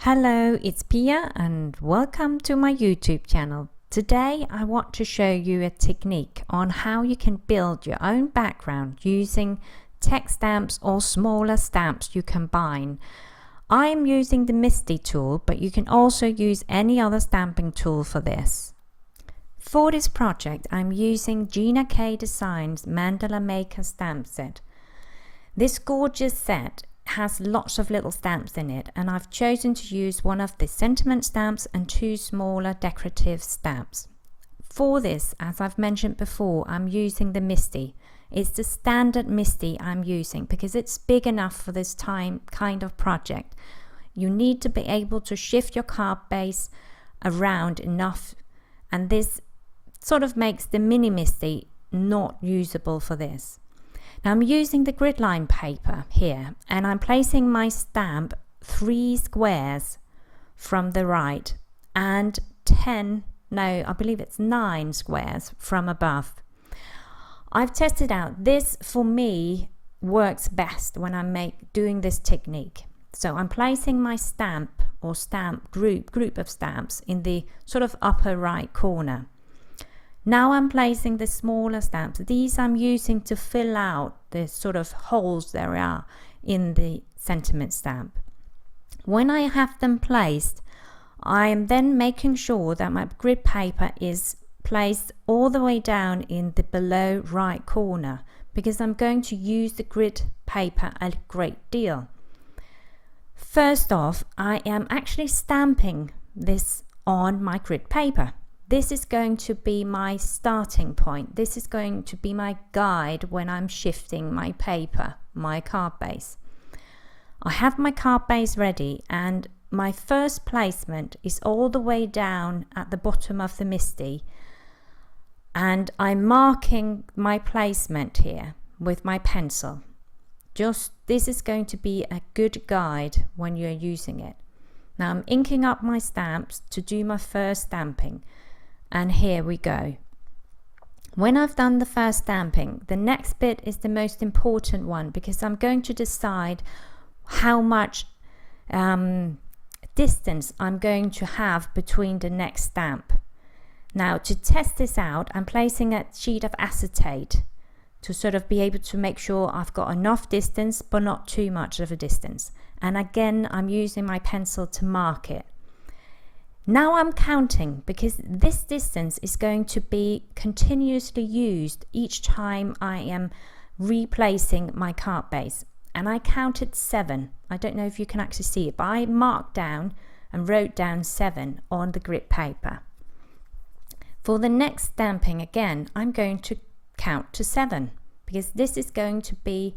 Hello, it's Pia and welcome to my YouTube channel. Today I want to show you a technique on how you can build your own background using text stamps or smaller stamps you combine. I am using the MISTI tool, but you can also use any other stamping tool for this. For this project I'm using Gina K Designs Mandala Maker stamp set. This gorgeous set has lots of little stamps in it, and I've chosen to use one of the sentiment stamps and two smaller decorative stamps. For this, as I've mentioned before, I'm using the MISTI. It's the Standard MISTI I'm using because it's big enough for this kind of project. You need to be able to shift your card base around enough, and this sort of makes the mini MISTI not usable for this. Now I'm using the grid line paper here, and I'm placing my stamp 3 squares from the right and 9 squares from above. I've tested out this. For me works best when I'm doing this technique. So I'm placing my stamp or stamp group of stamps in the sort of upper right corner. Now I'm placing the smaller stamps. These I'm using to fill out the sort of holes there are in the sentiment stamp. When I have them placed, I am then making sure that my grid paper is placed all the way down in the below right corner, because I'm going to use the grid paper a great deal. First off, I am actually stamping this on my grid paper. This is going to be my starting point. This is going to be my guide when I'm shifting my paper, my card base. I have my card base ready, and my first placement is all the way down at the bottom of the MISTI, and I'm marking my placement here with my pencil. This is going to be a good guide when you're using it. Now I'm inking up my stamps to do my first stamping. And here we go. When I've done the first stamping, the next bit is the most important one, because I'm going to decide how much distance I'm going to have between the next stamp. Now to test this out, I'm placing a sheet of acetate to sort of be able to make sure I've got enough distance but not too much of a distance. And again, I'm using my pencil to mark it. Now I'm counting, because this distance is going to be continuously used each time I am replacing my card base. And I counted 7. I don't know if you can actually see it, but I marked down and wrote down 7 on the grid paper. For the next stamping, again, I'm going to count to 7, because this is going to be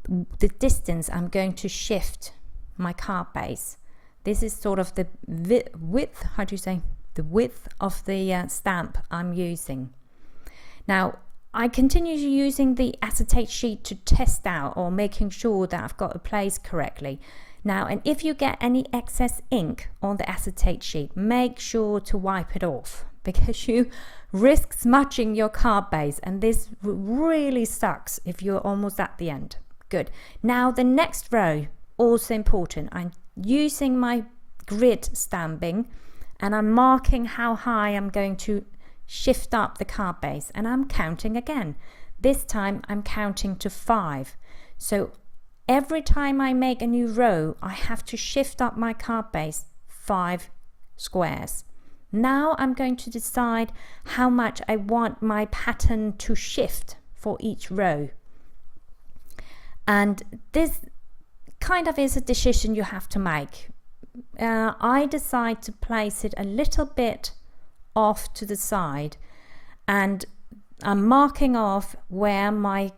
the distance I'm going to shift my card base. This is sort of the width, the width of the stamp I'm using. Now, I continue using the acetate sheet to test out, or making sure that I've got it placed correctly. Now, and if you get any excess ink on the acetate sheet, make sure to wipe it off, because you risk smudging your card base, and this really sucks if you're almost at the end. Good. Now, the next row, also important. I'm using my grid stamping, and I'm marking how high I'm going to shift up the card base, and I'm counting again. This time I'm counting to 5. So every time I make a new row, I have to shift up my card base 5 squares. Now I'm going to decide how much I want my pattern to shift for each row. And this kind of is a decision you have to make. I decide to place it a little bit off to the side, and I'm marking off where my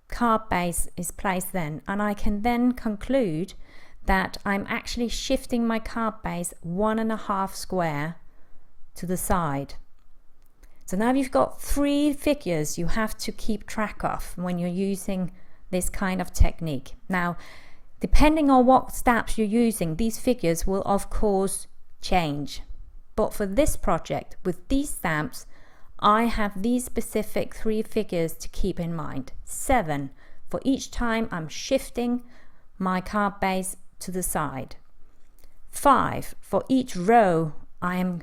card base is placed then, and I can then conclude that I'm actually shifting my card base 1.5 square to the side. So now you've got 3 figures you have to keep track of when you're using this kind of technique. Now, depending on what stamps you're using, these figures will of course change. But for this project, with these stamps, I have these specific 3 figures to keep in mind. 7 for each time I'm shifting my card base to the side. 5 for each row I am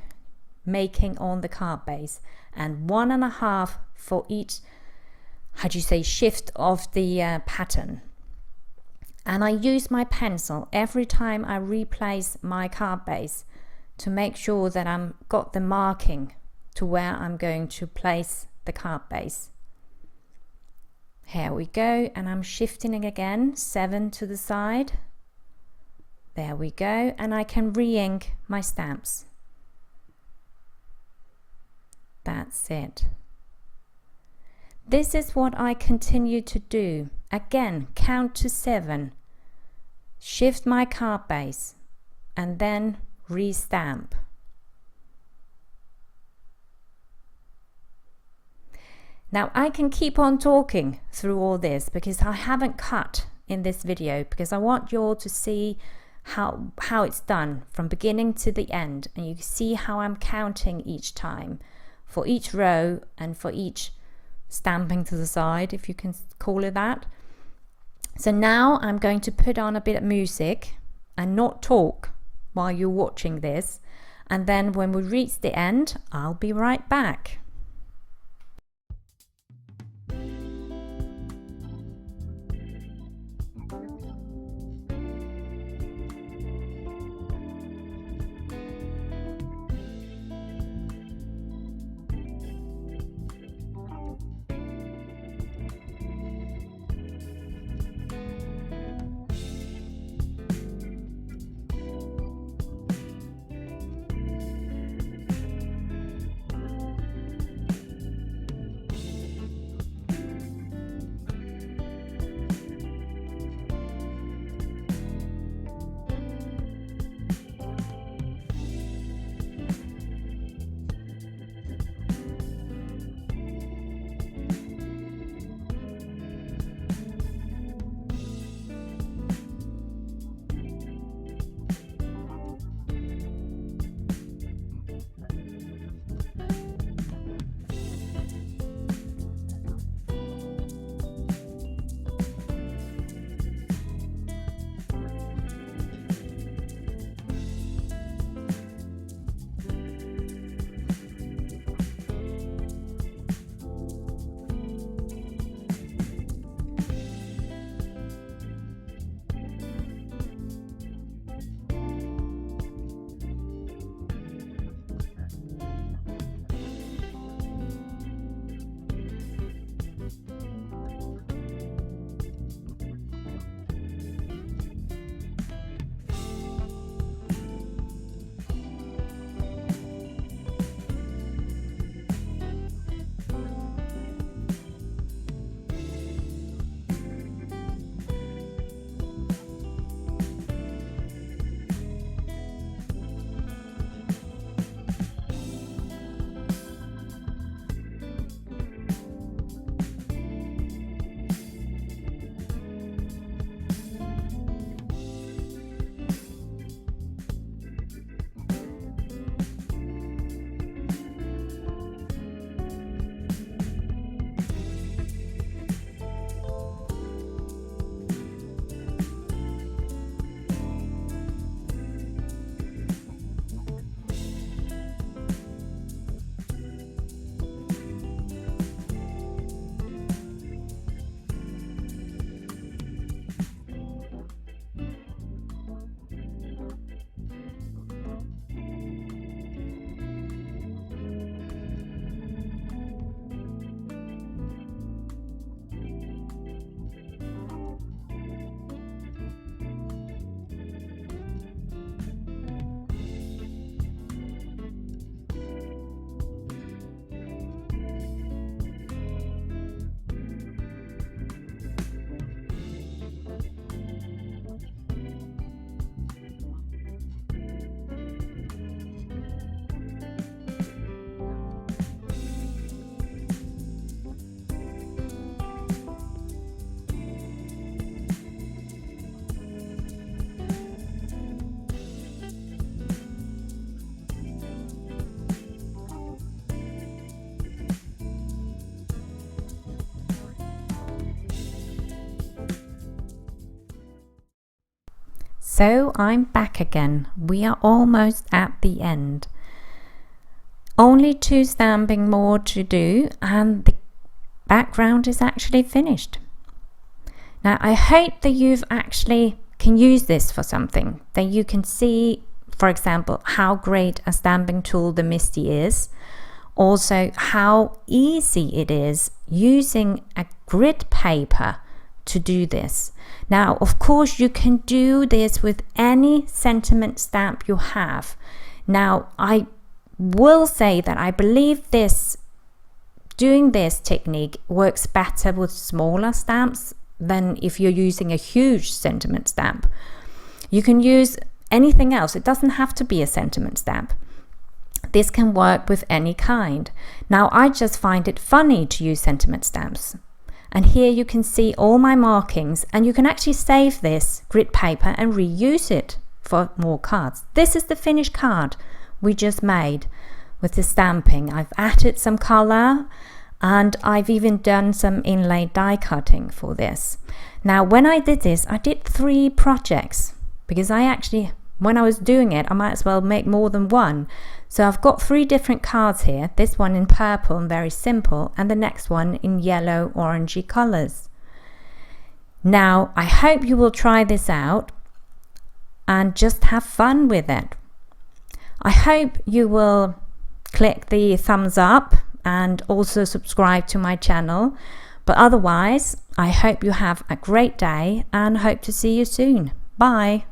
making on the card base, and 1.5 for each, how do you say, shift of the pattern. And I use my pencil every time I replace my card base to make sure that I'm got the marking to where I'm going to place the card base. Here we go, and I'm shifting it again, 7 to the side. There we go, and I can re-ink my stamps. That's it. This is what I continue to do. Again, count to 7, shift my card base, and then re-stamp. Now I can keep on talking through all this because I haven't cut in this video, because I want you all to see how it's done from beginning to the end, and you see how I'm counting each time for each row and for each stamping to the side, if you can call it that. So now I'm going to put on a bit of music and not talk while you're watching this, and then when we reach the end, I'll be right back. So I'm back again. We are almost at the end. Only 2 stamping more to do and the background is actually finished. Now I hope that you've actually can use this for something, that you can see, for example, how great a stamping tool the MISTI is. Also how easy it is using a grid paper to do this. Now of course you can do this with any sentiment stamp you have. Now I will say that I believe doing this technique works better with smaller stamps than if you're using a huge sentiment stamp. You can use anything else. It doesn't have to be a sentiment stamp. This can work with any kind. Now I just find it funny to use sentiment stamps. And here you can see all my markings, and you can actually save this grid paper and reuse it for more cards. This is the finished card we just made with the stamping. I've added some color and I've even done some inlay die cutting for this. Now when I did this, I did 3 projects because when I was doing it, I might as well make more than one. So I've got 3 different cards here, this one in purple and very simple, and the next one in yellow orangey colors. Now I hope you will try this out and just have fun with it. I hope you will click the thumbs up and also subscribe to my channel. But otherwise, I hope you have a great day and hope to see you soon. Bye.